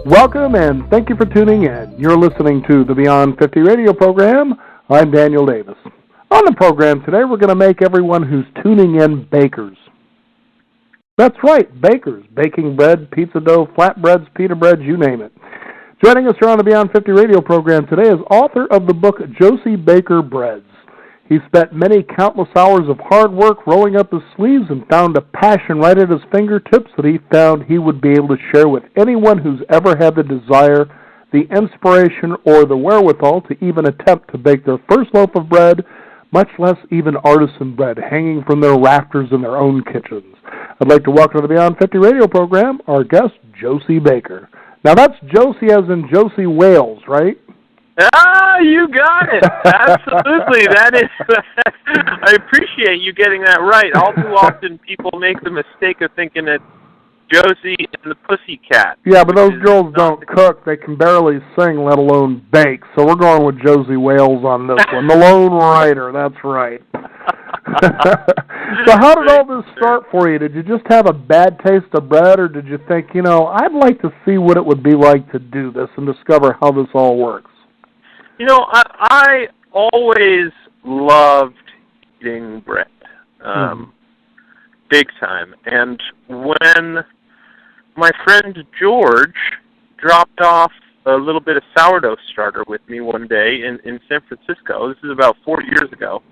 Welcome and thank you for tuning in. You're listening to the Beyond 50 radio program. I'm Daniel Davis. On the program today, we're going to make everyone who's tuning in bakers. That's right, bakers. Baking bread, pizza dough, flatbreads, pita breads, you name it. Joining us here on the Beyond 50 radio program today is author of the book Josey Baker Breads. He spent many countless hours of hard work rolling up his sleeves and found a passion right at his fingertips that he found he would be able to share with anyone who's ever had the desire, the inspiration, or the wherewithal to even attempt to bake their first loaf of bread, much less even artisan bread, hanging from their rafters in their own kitchens. I'd like to welcome to the Beyond 50 radio program our guest, Josey Baker. Now that's Josey as in Josey Wales, right? Ah, you got it. Absolutely. That is. I appreciate you getting that right. All too often people make the mistake of thinking it's Josey and the Pussycat. Yeah, but those girls don't cook. They can barely sing, let alone bake. So we're going with Josey Wales on this one. The Lone Rider, that's right. So how did all this start for you? Did you just have a bad taste of bread, or did you think, I'd like to see what it would be like to do this and discover how this all works? I always loved eating bread, big time. And when my friend George dropped off a little bit of sourdough starter with me one day in San Francisco, this is about 4 years ago,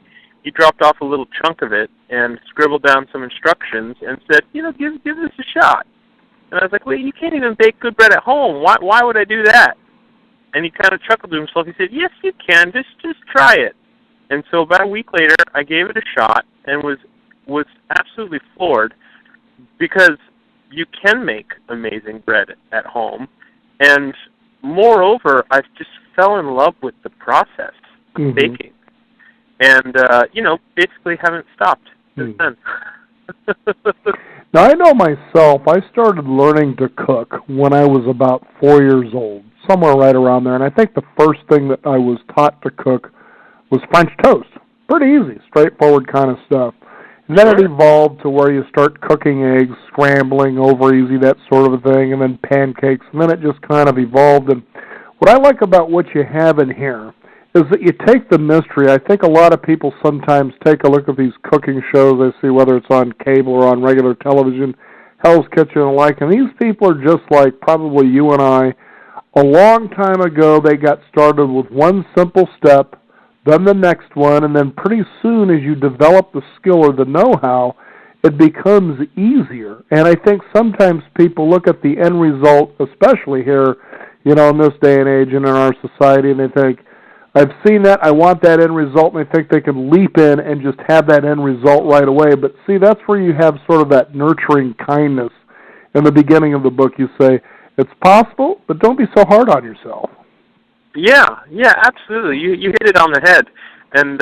he dropped off a little chunk of it and scribbled down some instructions and said, give this a shot. And I was like, wait, you can't even bake good bread at home. Why would I do that? And he kind of chuckled to himself. He said, yes, you can. Just try it. And so about a week later, I gave it a shot and was absolutely floored because you can make amazing bread at home. And moreover, I just fell in love with the process of baking. And, basically haven't stopped since then. Now, I know myself, I started learning to cook when I was about 4 years old, somewhere right around there. And I think the first thing that I was taught to cook was French toast. Pretty easy, straightforward kind of stuff. And then it evolved to where you start cooking eggs, scrambling, over easy, that sort of a thing, and then pancakes. And then it just kind of evolved. And what I like about what you have in here is that you take the mystery. I think a lot of people sometimes take a look at these cooking shows they see, whether it's on cable or on regular television, Hell's Kitchen and the like, and these people are just like probably you and I. A long time ago, they got started with one simple step, then the next one, and then pretty soon as you develop the skill or the know-how, it becomes easier. And I think sometimes people look at the end result, especially here, in this day and age and in our society, and they think, I've seen that, I want that end result, and they think they can leap in and just have that end result right away. But see, that's where you have sort of that nurturing kindness. In the beginning of the book, you say, it's possible, but don't be so hard on yourself. Yeah, absolutely. You hit it on the head. And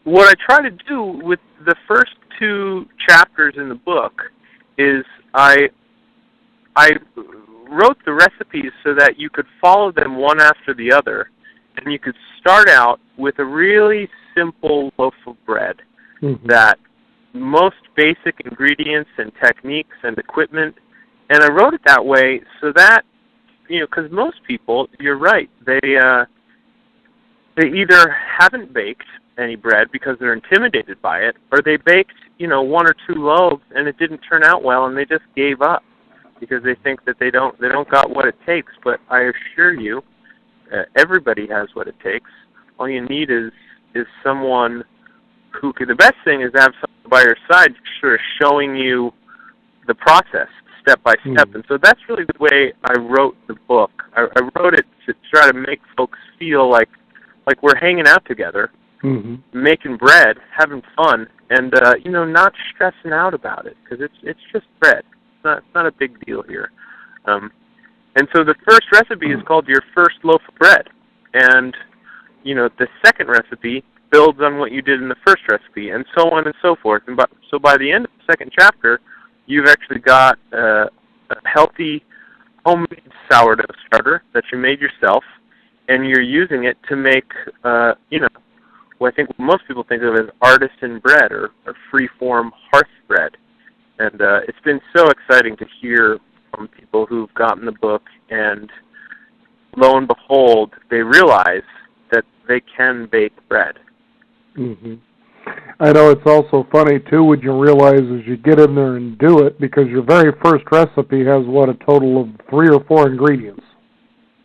what I try to do with the first two chapters in the book is I wrote the recipes so that you could follow them one after the other, and you could start out with a really simple loaf of bread that most basic ingredients and techniques and equipment. And I wrote it that way so that, because most people, you're right, they either haven't baked any bread because they're intimidated by it, or they baked, one or two loaves and it didn't turn out well and they just gave up because they think that they don't got what it takes. But I assure you, everybody has what it takes. All you need is someone who could. The best thing is to have someone by your side sort of showing you the process step by step. And so that's really the way I wrote the book. I wrote it to try to make folks feel like we're hanging out together, making bread, having fun, and not stressing out about it, because it's just bread. It's not a big deal here. And so the first recipe is called Your First Loaf of Bread. And, the second recipe builds on what you did in the first recipe, and so on and so forth. And so by the end of the second chapter, you've actually got a healthy homemade sourdough starter that you made yourself, and you're using it to make, what I think most people think of as artisan bread or free-form hearth bread. And it's been so exciting to hear from people who've gotten the book, and lo and behold, they realize that they can bake bread. Mm-hmm. I know it's also funny, too, when you realize as you get in there and do it, because your very first recipe has, a total of 3 or 4 ingredients.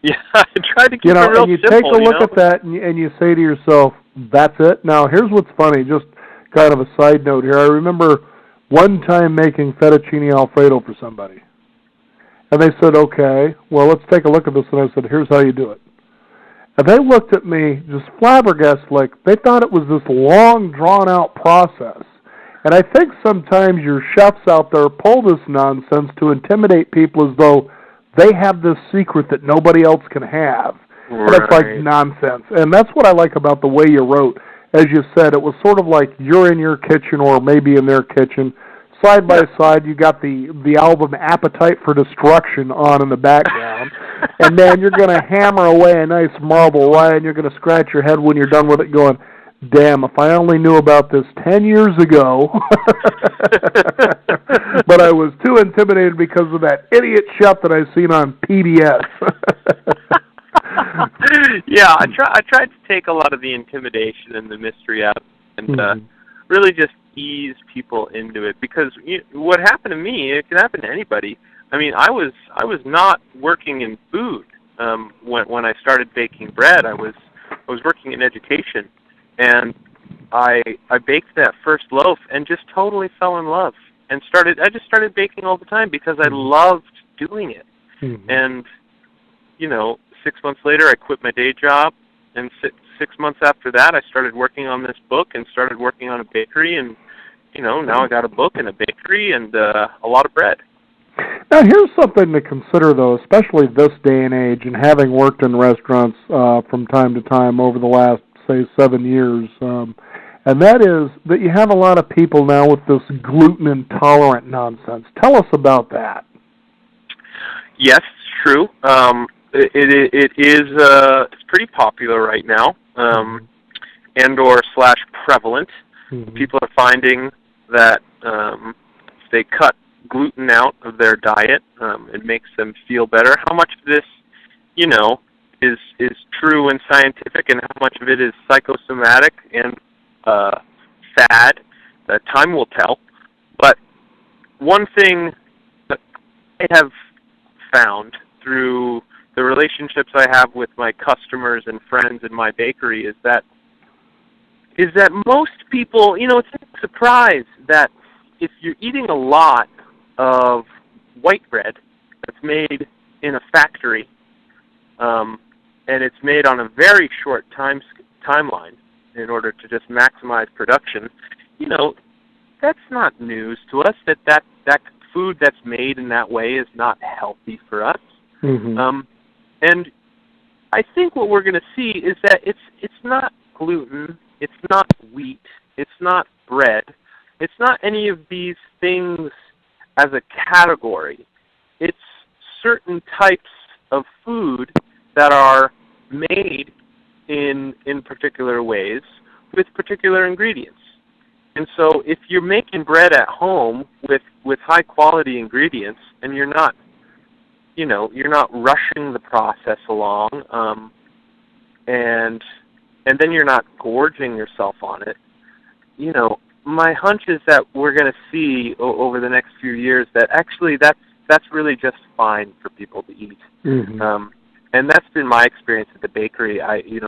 Yeah, I try to keep it real simple. And you take a look at that, and you say to yourself, that's it? Now, here's what's funny, just kind of a side note here. I remember one time making fettuccine Alfredo for somebody. And they said, okay, well, let's take a look at this. And I said, here's how you do it. And they looked at me just flabbergasted, like they thought it was this long, drawn-out process. And I think sometimes your chefs out there pull this nonsense to intimidate people as though they have this secret that nobody else can have. Right. And it's like nonsense. And that's what I like about the way you wrote. As you said, it was sort of like you're in your kitchen or maybe in their kitchen. Side by side, you got the album Appetite for Destruction on in the background. And then you're going to hammer away a nice marble rye, and you're going to scratch your head when you're done with it going, damn, if I only knew about this 10 years ago. But I was too intimidated because of that idiot chef that I've seen on PBS. Yeah, I tried to take a lot of the intimidation and the mystery out and really just ease people into it, because what happened to me, it can happen to anybody. I mean, I was not working in food when I started baking bread. I was working in education, and I baked that first loaf and just totally fell in love and I just started baking all the time because I loved doing it. And 6 months later, I quit my day job, and 6 months after that, I started working on this book and started working on a bakery, and now I got a book and a bakery and a lot of bread. Now, here's something to consider, though, especially this day and age, and having worked in restaurants from time to time over the last, say, 7 years, and that is that you have a lot of people now with this gluten intolerant nonsense. Tell us about that. Yes, it's true. It is it's pretty popular right now, and/or / prevalent. People are finding that if they cut gluten out of their diet, it makes them feel better. How much of this, is true and scientific, and how much of it is psychosomatic and fad, time will tell. But one thing that I have found through the relationships I have with my customers and friends in my bakery is that most people, it's a surprise that if you're eating a lot of white bread that's made in a factory, and it's made on a very short timeline in order to just maximize production, that's not news to us, that food that's made in that way is not healthy for us. And I think what we're going to see is that it's not gluten, it's not wheat, it's not bread, it's not any of these things as a category. It's certain types of food that are made in particular ways with particular ingredients. And so if you're making bread at home with high quality ingredients, and you're not rushing the process along, and then you're not gorging yourself on it, my hunch is that we're going to see over the next few years that actually that's really just fine for people to eat. And that's been my experience at the bakery.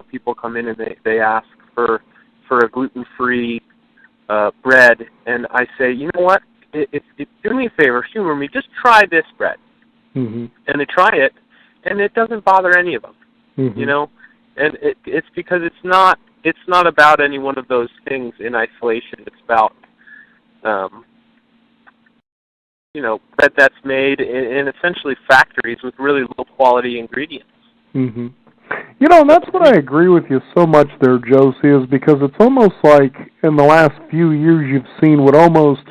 People come in and they ask for a gluten-free bread, and I say, you know what? If do me a favor, humor me, just try this bread. And they try it, and it doesn't bother any of them. And it's because it's not about any one of those things in isolation. It's about bread that's made in essentially factories with really low quality ingredients. And that's what I agree with you so much there, Josey, is because it's almost like in the last few years you've seen what almost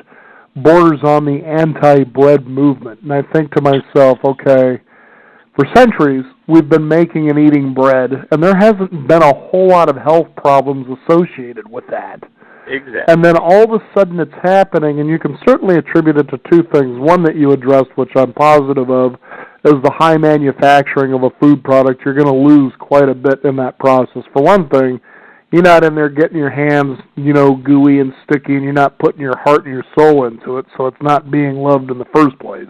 borders on the anti-bread movement. And I think to myself, okay, for centuries we've been making and eating bread, and there hasn't been a whole lot of health problems associated with that. Exactly. And then all of a sudden it's happening, and you can certainly attribute it to two things. One that you addressed, which I'm positive of, is the high manufacturing of a food product. You're going to lose quite a bit in that process. For one thing, you're not in there getting your hands, gooey and sticky, and you're not putting your heart and your soul into it, so it's not being loved in the first place.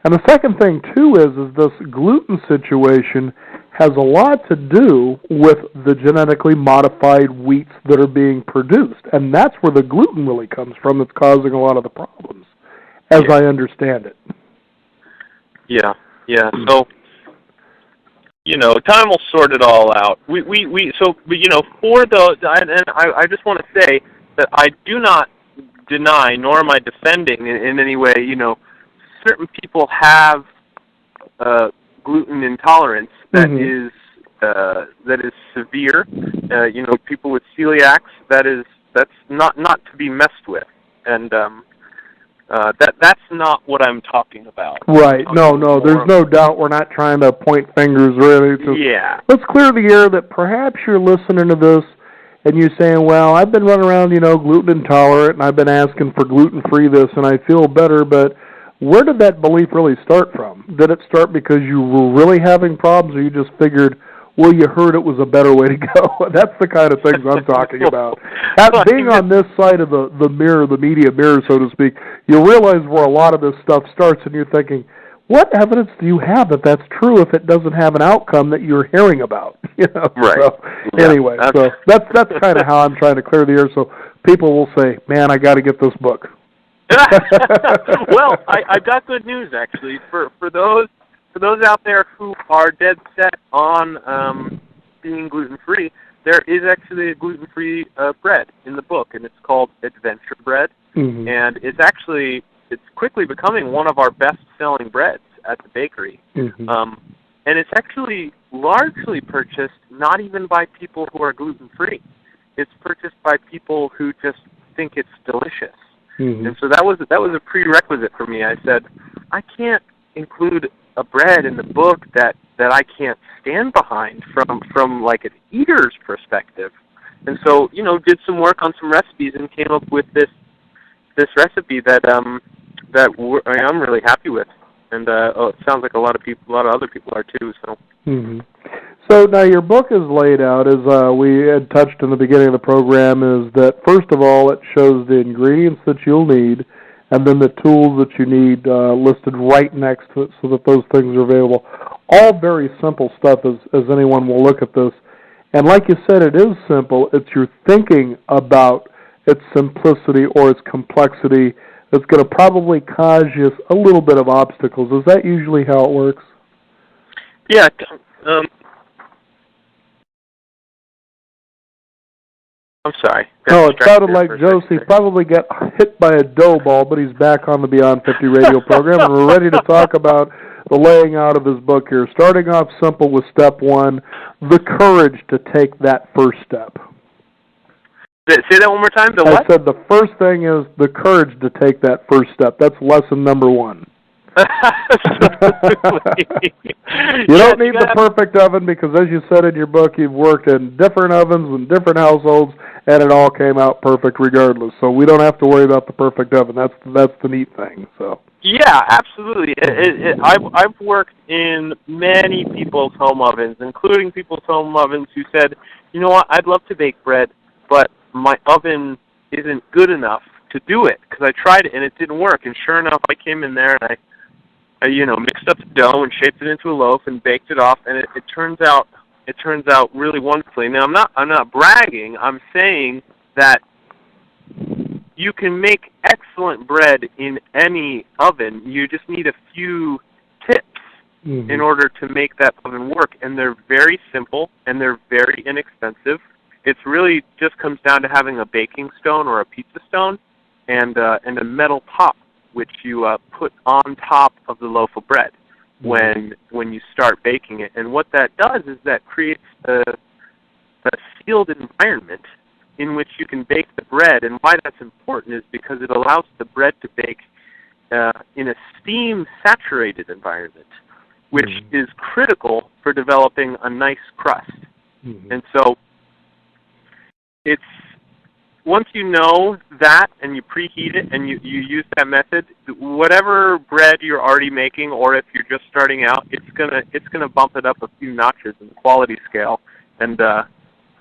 And the second thing, too, is this gluten situation has a lot to do with the genetically modified wheats that are being produced. And that's where the gluten really comes from that's causing a lot of the problems, as I understand it. Yeah. So, time will sort it all out. For those, and I just want to say that I do not deny, nor am I defending in any way, certain people have gluten intolerance that is severe. People with celiacs, that's not to be messed with, and that's not what I'm talking about. Right. No. There's no doubt we're not trying to point fingers or anything. Yeah. Let's clear the air that perhaps you're listening to this and you're saying, well, I've been running around, gluten intolerant, and I've been asking for gluten-free this, and I feel better, but where did that belief really start from? Did it start because you were really having problems, or you just figured, well, you heard it was a better way to go? That's the kind of things I'm talking about. Being on this side of the mirror, the media mirror, so to speak, you realize where a lot of this stuff starts, and you're thinking, what evidence do you have that that's true if it doesn't have an outcome that you're hearing about? Right. So, anyway, so that's kind of how I'm trying to clear the air, so people will say, man, I got to get this book. Well, I've got good news actually for those out there who are dead set on being gluten free. There is actually a gluten free bread in the book, and it's called Adventure Bread, and it's quickly becoming one of our best selling breads at the bakery. And it's actually largely purchased not even by people who are gluten free. It's purchased by people who just think it's delicious. And so that was a prerequisite for me. I said, I can't include a bread in the book that I can't stand behind from like an eater's perspective. And so, did some work on some recipes and came up with this recipe that I'm really happy with. And it sounds like a lot of other people are too. So. So now your book is laid out, as we had touched in the beginning of the program, is that first of all it shows the ingredients that you'll need, and then the tools that you need listed right next to it so that those things are available. All very simple stuff as anyone will look at this. And like you said, it is simple. It's your thinking about its simplicity or its complexity that's going to probably cause you a little bit of obstacles. Is that usually how it works? Yeah. I'm sorry. No, it sounded like Josey probably got hit by a dough ball, but he's back on the Beyond 50 radio program, and we're ready to talk about the laying out of his book here. Starting off simple with step one, the courage to take that first step. Say that one more time. I said the first thing is the courage to take that first step. That's lesson number one. You don't need the perfect oven because, as you said in your book, you've worked in different ovens and different households, and it all came out perfect regardless. So we don't have to worry about the perfect oven. That's the neat thing. So. Yeah, absolutely. I've worked in many people's home ovens, including people's home ovens who said, you know what, I'd love to bake bread, but my oven isn't good enough to do it because I tried it and it didn't work. And sure enough, I came in there and I mixed up the dough and shaped it into a loaf and baked it off, and it turns out really wonderfully. Now I'm not bragging. I'm saying that you can make excellent bread in any oven. You just need a few tips in order to make that oven work, and they're very simple and they're very inexpensive. It's really just comes down to having a baking stone or a pizza stone and a metal top, which you put on top of the loaf of bread when you start baking it. And what that does is that creates a sealed environment in which you can bake the bread. And why that's important is because it allows the bread to bake in a steam-saturated environment, which is critical for developing a nice crust. And so once you know that and you preheat it and you use that method, whatever bread you're already making, or if you're just starting out, it's gonna bump it up a few notches in the quality scale, and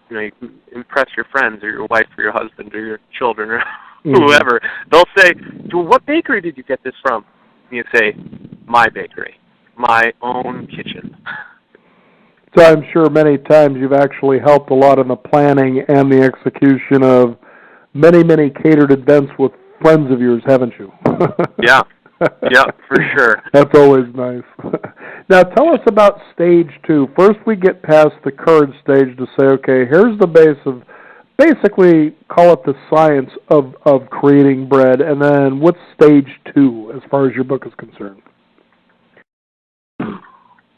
you can impress your friends or your wife or your husband or your children or whoever. They'll say, "What bakery did you get this from?" And you say, "My bakery, my own kitchen." So I'm sure many times you've actually helped a lot in the planning and the execution of many, many catered events with friends of yours, haven't you? Yeah, for sure. That's always nice. Now tell us about stage 2. First we get past the curd stage to say, okay, here's the base of, basically call it the science of creating bread, and then what's stage 2 as far as your book is concerned?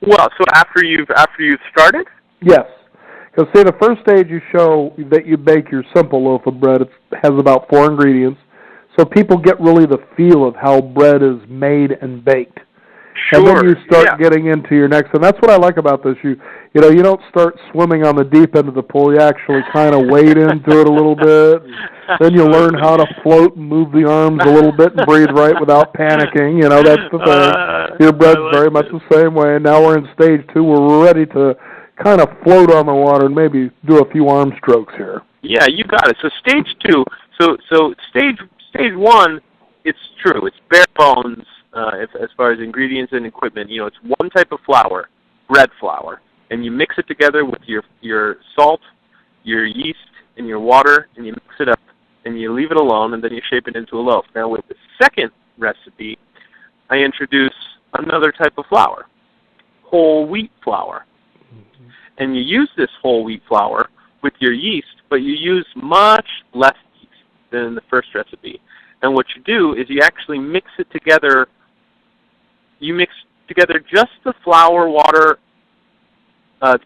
Well, so after you've started? Yes. Because, see, the first stage you show that you bake your simple loaf of bread. It has about 4 ingredients, so people get really the feel of how bread is made and baked. Sure. And then you start getting into your next, and that's what I like about this. You don't start swimming on the deep end of the pool. You actually kind of wade into it a little bit. Then you learn how to float and move the arms a little bit and breathe right without panicking. That's the thing. Your bread's very much the same way. And now we're in stage 2 where we're ready to kind of float on the water and maybe do a few arm strokes here. Yeah, you got it. So stage 2. So stage 1, it's true. It's bare bones. As far as ingredients and equipment, it's one type of flour, bread flour, and you mix it together with your salt, your yeast, and your water, and you mix it up, and you leave it alone, and then you shape it into a loaf. Now, with the second recipe, I introduce another type of flour, whole wheat flour, and you use this whole wheat flour with your yeast, but you use much less yeast than in the first recipe. And what you do is you actually mix it together. You mix together just the flour, water,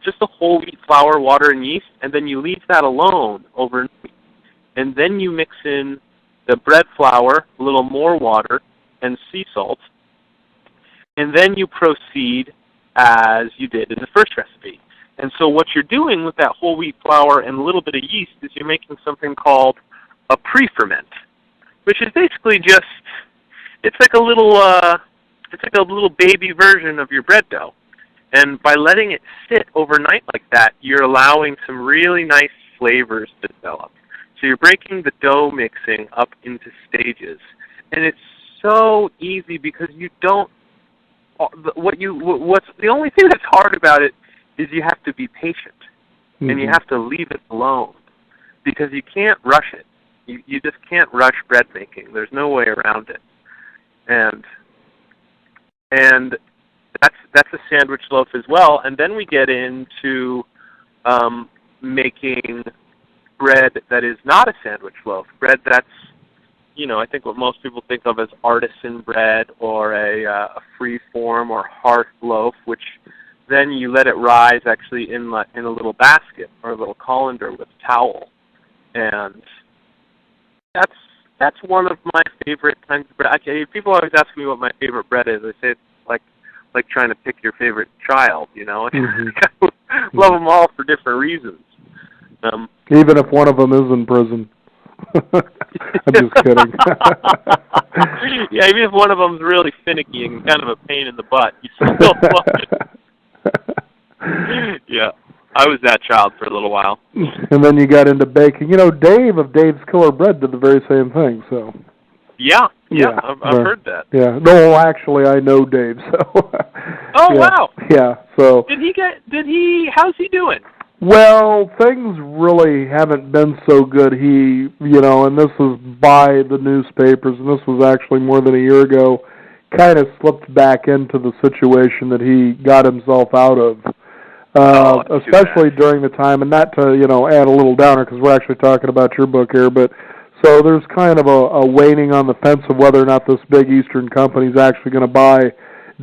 just the whole wheat flour, water, and yeast, and then you leave that alone overnight. And then you mix in the bread flour, a little more water, and sea salt. And then you proceed as you did in the first recipe. And so what you're doing with that whole wheat flour and a little bit of yeast is you're making something called a pre-ferment, which is basically just, it's like a little baby version of your bread dough. And by letting it sit overnight like that, you're allowing some really nice flavors to develop. So you're breaking the dough mixing up into stages. And it's so easy because you don't, what's the only thing that's hard about it is you have to be patient. And you have to leave it alone because you can't rush it. You just can't rush bread making. There's no way around it. And that's a sandwich loaf as well. And then we get into making bread that is not a sandwich loaf. Bread that's, I think what most people think of as artisan bread or a free form or hearth loaf, which then you let it rise actually in a little basket or a little colander with a towel. And that's one of my favorite kinds of bread. People always ask me what my favorite bread is. I say it's like trying to pick your favorite child, Love them all for different reasons. Even if one of them is in prison. I'm just kidding. Yeah, even if one of them's really finicky and kind of a pain in the butt, you still love it. Yeah. I was that child for a little while. And then you got into baking. Dave of Dave's Killer Bread did the very same thing, so. Yeah, I've heard that. Yeah. No, actually, I know Dave, so. Oh, wow. Yeah, so. How's he doing? Well, things really haven't been so good. He, and this was by the newspapers, and this was actually more than a year ago, kind of slipped back into the situation that he got himself out of. Especially during the time, and not to, add a little downer, because we're actually talking about your book here, but so there's kind of a waning on the fence of whether or not this big Eastern company is actually going to buy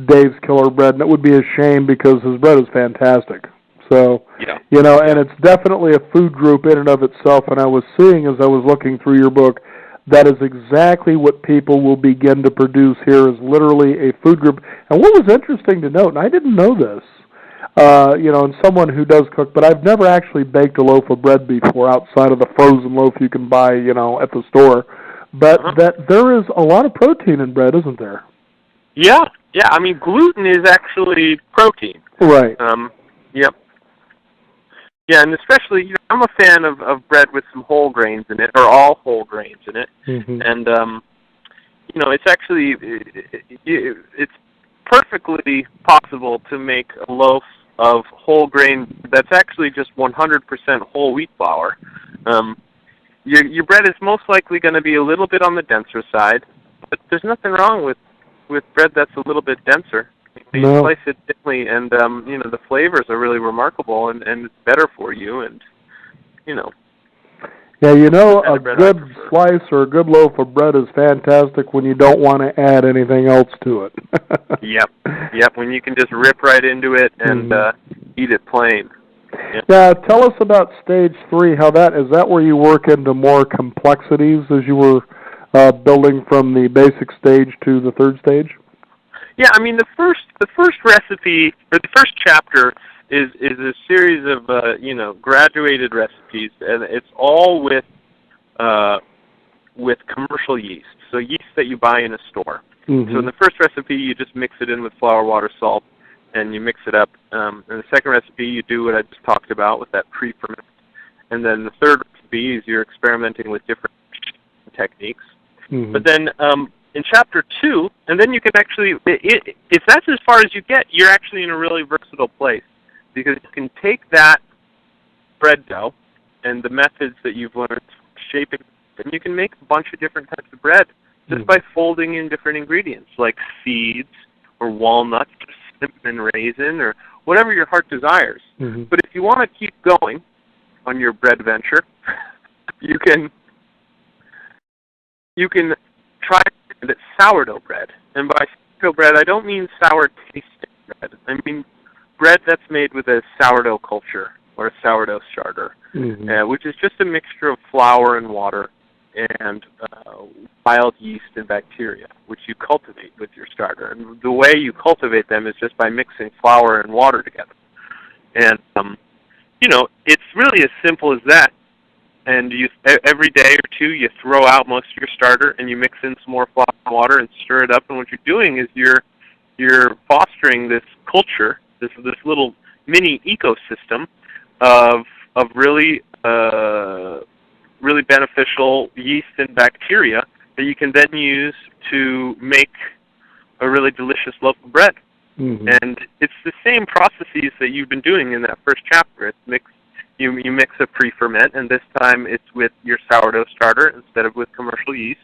Dave's Killer Bread, and it would be a shame because his bread is fantastic. So, and it's definitely a food group in and of itself, and I was seeing as I was looking through your book, that is exactly what people will begin to produce here is literally a food group. And what was interesting to note, and I didn't know this, And someone who does cook, but I've never actually baked a loaf of bread before outside of the frozen loaf you can buy, at the store. But that there is a lot of protein in bread, isn't there? Yeah. I mean, gluten is actually protein. Right. Yep. Yeah, and especially, I'm a fan of bread with some whole grains in it, or all whole grains in it. Mm-hmm. And, it's actually, it's perfectly possible to make a loaf of whole grain that's actually just 100% whole wheat flour. Your bread is most likely going to be a little bit on the denser side, but there's nothing wrong with bread that's a little bit denser. You slice it thinly, and the flavors are really remarkable, and it's better for you, and Yeah, a good slice or a good loaf of bread is fantastic when you don't want to add anything else to it. Yep. When you can just rip right into it and eat it plain. Yep. Now, tell us about stage 3. How is that where you work into more complexities as you were building from the basic stage to the third stage? Yeah, I mean the first recipe, or the first chapter is a series of graduated recipes, and it's all with commercial yeast, so yeast that you buy in a store. Mm-hmm. So in the first recipe, you just mix it in with flour, water, salt, and you mix it up. In the second recipe, you do what I just talked about with that pre-ferment, and then the third recipe is you're experimenting with different techniques. Mm-hmm. But then in chapter 2, and then you can actually, if that's as far as you get, you're actually in a really versatile place, because you can take that bread dough and the methods that you've learned shaping, and you can make a bunch of different types of bread just by folding in different ingredients like seeds or walnuts or cinnamon raisin or whatever your heart desires. Mm-hmm. But if you want to keep going on your bread venture, you can try it sourdough bread. And by sourdough bread, I don't mean sour tasting bread. I mean bread that's made with a sourdough culture or a sourdough starter, which is just a mixture of flour and water and wild yeast and bacteria, which you cultivate with your starter. And the way you cultivate them is just by mixing flour and water together. And, it's really as simple as that. And every day or two, you throw out most of your starter and you mix in some more flour and water and stir it up. And what you're doing is you're fostering this culture, this little mini ecosystem of really really beneficial yeast and bacteria that you can then use to make a really delicious loaf of bread. Mm-hmm. And it's the same processes that you've been doing in that first chapter. You mix a pre-ferment, and this time it's with your sourdough starter instead of with commercial yeast.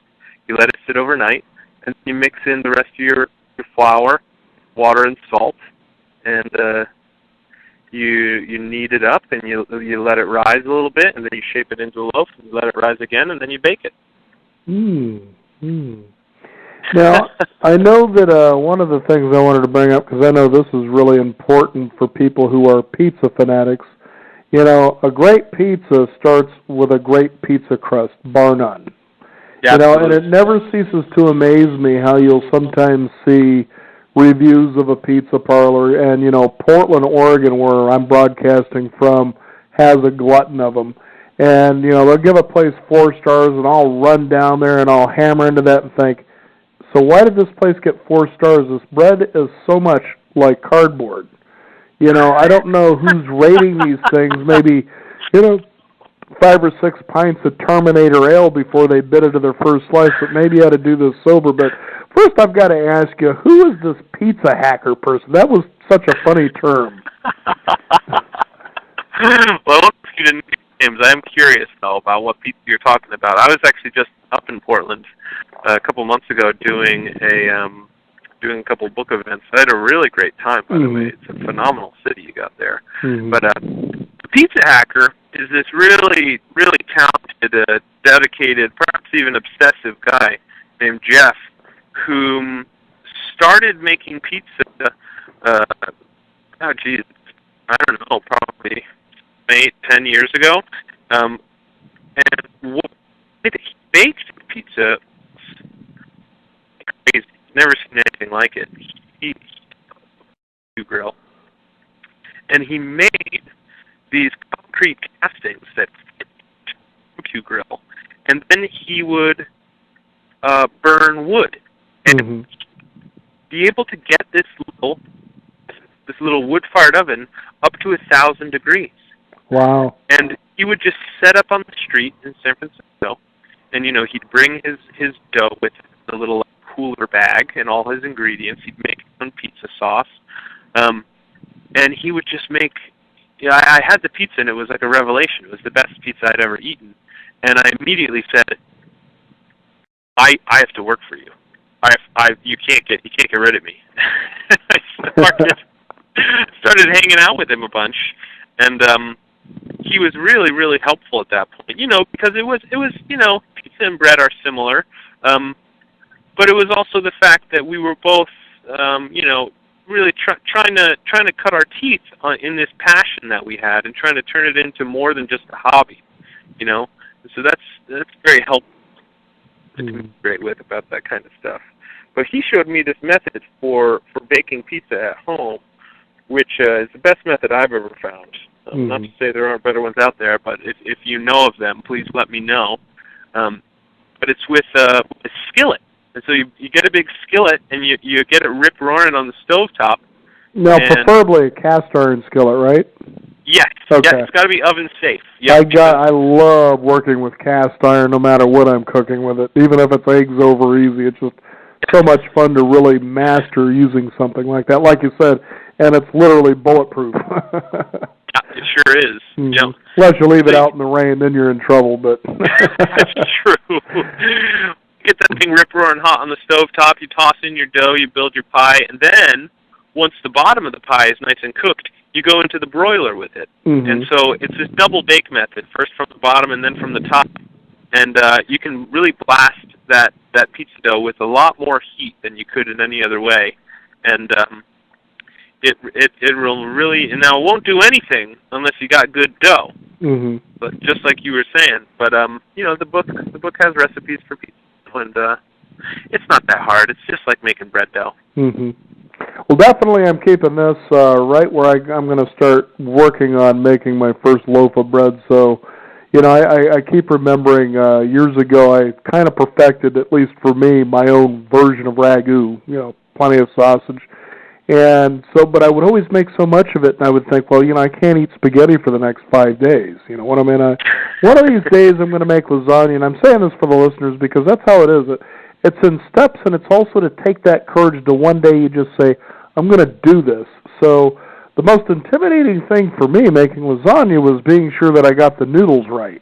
You let it sit overnight, and you mix in the rest of your flour, water, and salt, and you knead it up, and you let it rise a little bit, and then you shape it into a loaf, and you let it rise again, and then you bake it. Now, I know that one of the things I wanted to bring up, because I know this is really important for people who are pizza fanatics, a great pizza starts with a great pizza crust, bar none. Yeah, and it never ceases to amaze me how you'll sometimes see reviews of a pizza parlor, and, Portland, Oregon, where I'm broadcasting from, has a glutton of them. And, they'll give a place 4 stars, and I'll run down there, and I'll hammer into that and think, so why did this place get 4 stars? This bread is so much like cardboard. I don't know who's rating these things. Maybe, 5 or 6 pints of Terminator Ale before they bit into their first slice, but maybe I ought to do this sober. But first I've got to ask you, who is this pizza hacker person? That was such a funny term. Well, you didn't name names. I am curious, though, about what pizza you're talking about. I was actually just up in Portland a couple months ago doing a couple book events. I had a really great time, by the way. It's a phenomenal city you got there. But the pizza hacker is this really, really talented, dedicated, perhaps even obsessive guy named Jeff, who started making pizza, I don't know, probably 8-10 years ago. And he baked pizza crazy. Never seen anything like it. He grill. and he made these concrete castings that fit a barbecue grill, and then he would burn wood and be able to get this little wood-fired oven up to 1,000 degrees. Wow! And he would just set up on the street in San Francisco, and he'd bring his dough with a little cooler bag and all his ingredients. He'd make his own pizza sauce, and he would just make. I had the pizza, and it was like a revelation. It was the best pizza I'd ever eaten, and I immediately said, I have to work for you. You can't get rid of me. I started hanging out with him a bunch, and he was really, really helpful at that point. Because it was pizza and bread are similar, but it was also the fact that we were both really trying to cut our teeth in this passion that we had, and trying to turn it into more than just a hobby. So that's very helpful to communicate with about that kind of stuff. But he showed me this method for baking pizza at home, which is the best method I've ever found. Not to say there aren't better ones out there, but if you know of them, please let me know. But it's with a skillet. And so you get a big skillet, and you get it rip-roaring on the stovetop. Now, preferably a cast iron skillet, right? Yes. Okay. Yeah, it's got to be oven safe. Yep. I love working with cast iron no matter what I'm cooking with it. Even if it's eggs over easy, it's just so much fun to really master using something like that. Like you said, and it's literally bulletproof. It sure is. Yep. Unless you leave it out in the rain, then you're in trouble. But that's true. Get that thing rip-roaring hot on the stovetop, you toss in your dough, you build your pie, and then once the bottom of the pie is nice and cooked, you go into the broiler with it. And so it's this double bake method, first from the bottom and then from the top. And you can really blast that pizza dough with a lot more heat than you could in any other way. And it will really, and now it won't do anything unless you got good dough. But just like you were saying, but the book has recipes for pizza, and it's not that hard. It's just like making bread dough. Well, definitely I'm keeping this right where I'm going to start working on making my first loaf of bread. So, I keep remembering years ago I kind of perfected, at least for me, my own version of ragu, plenty of sausage. And so, but I would always make so much of it, and I would think, well, I can't eat spaghetti for the next 5 days. What I'm in one of these days I'm going to make lasagna, and I'm saying this for the listeners because that's how it is. It's in steps, and it's also to take that courage to one day you just say, I'm going to do this. So the most intimidating thing for me making lasagna was being sure that I got the noodles right.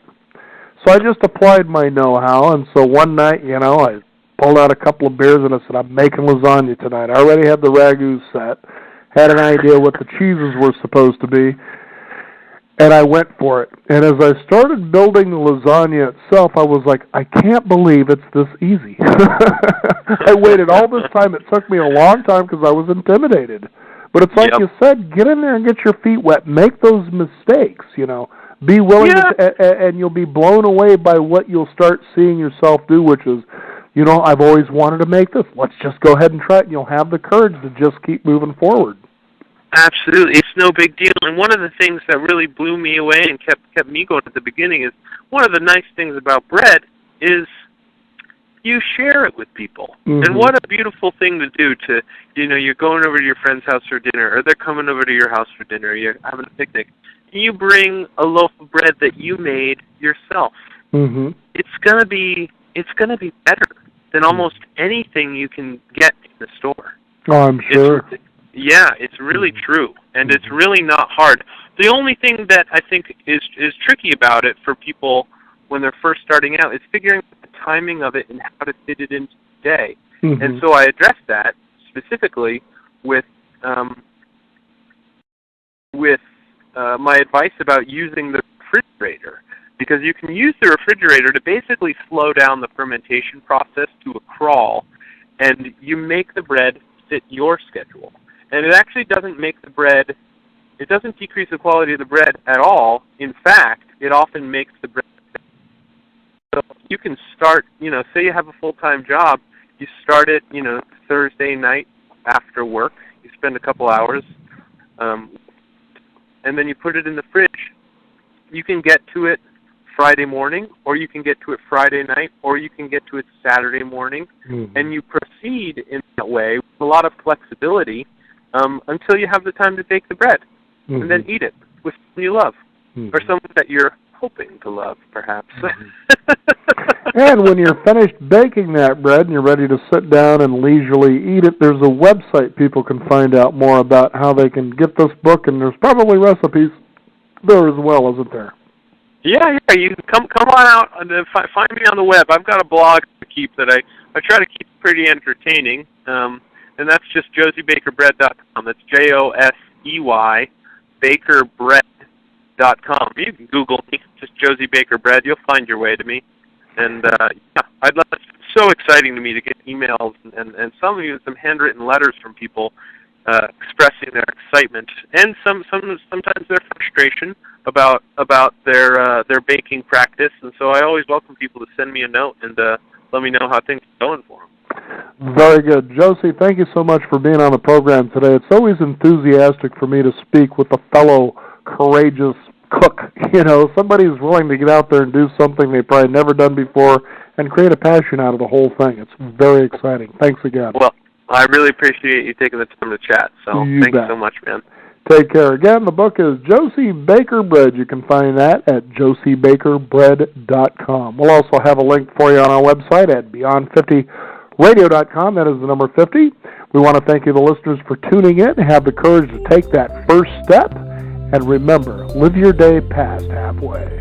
So I just applied my know-how, and so one night, I pulled out a couple of beers, and I said, I'm making lasagna tonight. I already had the ragu set, had an idea what the cheeses were supposed to be, and I went for it. And as I started building the lasagna itself, I was like, I can't believe it's this easy. I waited all this time. It took me a long time because I was intimidated. But it's like you said, get in there and get your feet wet. Make those mistakes, Be willing to, and you'll be blown away by what you'll start seeing yourself do, which is, I've always wanted to make this. Let's just go ahead and try it, and you'll have the courage to just keep moving forward. Absolutely. It's no big deal. And one of the things that really blew me away and kept me going at the beginning is one of the nice things about bread is you share it with people. And what a beautiful thing to do to, you're going over to your friend's house for dinner, or they're coming over to your house for dinner, you're having a picnic, and you bring a loaf of bread that you made yourself. It's going to be better than almost anything you can get in the store. Oh, I'm sure. It's really true, and it's really not hard. The only thing that I think is tricky about it for people when they're first starting out is figuring out the timing of it and how to fit it into the day. And so I addressed that specifically with my advice about using the refrigerator, because you can use the refrigerator to basically slow down the fermentation process to a crawl, and you make the bread fit your schedule. And it actually doesn't make the bread, it doesn't decrease the quality of the bread at all. In fact, it often makes the bread. So you can start, say you have a full-time job, you start it, Thursday night after work. You spend a couple hours and then you put it in the fridge, you can get to it Friday morning, or you can get to it Friday night, or you can get to it Saturday morning, and you proceed in that way with a lot of flexibility until you have the time to bake the bread, and then eat it with someone you love, or someone that you're hoping to love, perhaps. And when you're finished baking that bread and you're ready to sit down and leisurely eat it, there's a website people can find out more about how they can get this book, and there's probably recipes there as well, isn't there? Yeah, you come on out and find me on the web. I've got a blog to keep that I try to keep pretty entertaining, and that's just joseybakerbread.com. That's JOSEY bakerbread.com. You can Google me, just Josey Baker Bread. You'll find your way to me. And I'd love. It's so exciting to me to get emails and some handwritten letters from people expressing their excitement and sometimes their frustration about their baking practice. And so I always welcome people to send me a note and let me know how things are going for them. Very good. Josey, thank you so much for being on the program today. It's always enthusiastic for me to speak with a fellow courageous cook. Somebody who's willing to get out there and do something they've probably never done before and create a passion out of the whole thing. It's very exciting. Thanks again. Well, I really appreciate you taking the time to chat. So thanks so much, man. Take care. Again, the book is Josey Baker Bread. You can find that at joseybakerbread.com. We'll also have a link for you on our website at beyond50radio.com. That is the number 50. We want to thank you, the listeners, for tuning in. Have the courage to take that first step. And remember, live your day past halfway.